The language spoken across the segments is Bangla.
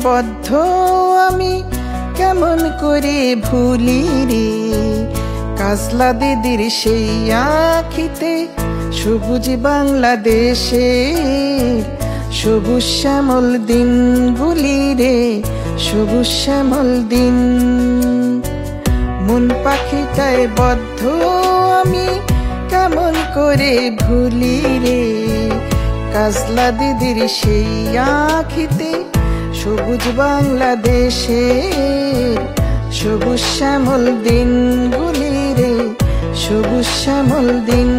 বদ্ধ আমি কেমন করে ভুলি রে কাজলা দিদির সেই আখিতে সবুজ বাংলাদেশে সবুজ শ্যামল দিনগুলি রে সবুজ শ্যামল দিন মন পাখিটায় বদ্ধ আমি কেমন করে ভুলি রে কাজলা দিদির সেই আখিতে সবুজ বাংলাদেশে সবুজ শ্যামল দিনগুলি রে সবুজ শ্যামল দিন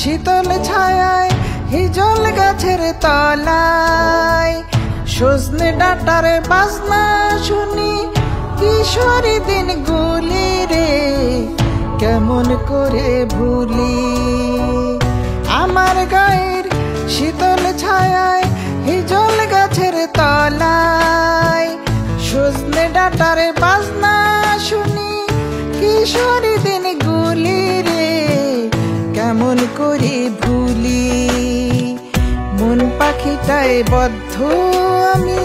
শীতল ছায়ায় হিজল গাছের তলায় সজনে ডাঁটার বাজনা শুনি কিশোরী দিন গুলি রে কেমন করে ভুলি আমার গায়ের শীতল ছায়ায় হিজল গাছের তলায় সজনে ডাঁটার বাজনা শুনি কিশোরী দিন গুলি রে কেমন করে ভুলি মন পাখিটায় বদ্ধ আমি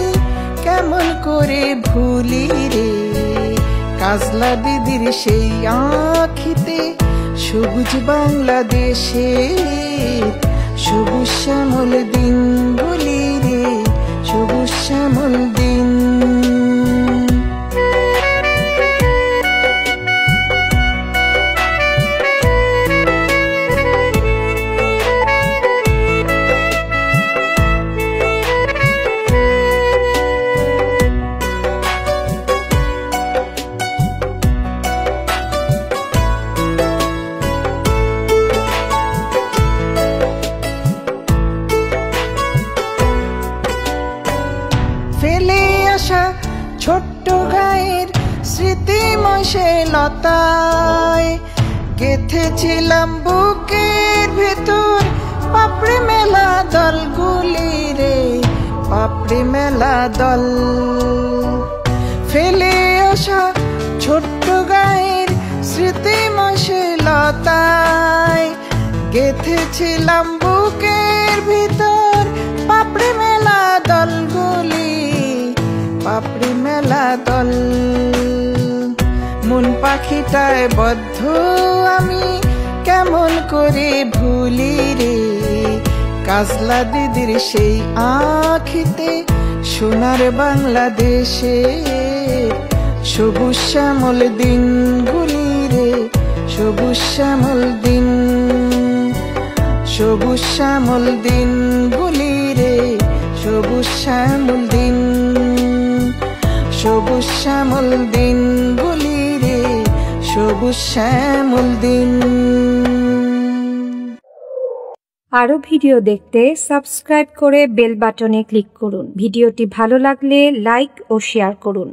কেমন করে ভুলি রে কাজলা দিদির সেই আখিতে সবুজ বাংলাদেশে সবুজ শ্যামল দিনগুলি রে সবুজ শ্যামল দিন ফেলে আসা ছোট্ট গায়ের স্মৃতিময় সে লতায় গেঁথেছিলাম বুকের ভেতর পাপড়ি মেলা দলগুলি রে পাপড়ি মেলা দল ফেলে আসা ছোট্ট গায়ের স্মৃতিময় সে লতায় গেঁথেছিলাম বুকের ভিতর পাপড়ি মেলা দলগুলি পাপড়ি মেলা দল মন পাখিটায় বদ্ধ আমি কেমন করে ভুলি রে কাজলা দিদির সেই আখিতে সোনার বাংলাদেশে সবুজ শ্যামল দিনগুলি রে সবুজ শ্যামল দিন সবুজ শ্যামল দিনগুলি রে সবুজ শ্যামল দিন সবুজ শ্যামল দিনগুলি রে সবুজ শ্যামল দিন আরো ভিডিও দেখতে সাবস্ক্রাইব করে বেল বাটনে ক্লিক করুন। ভিডিওটি ভালো লাগলে লাইক ও শেয়ার করুন।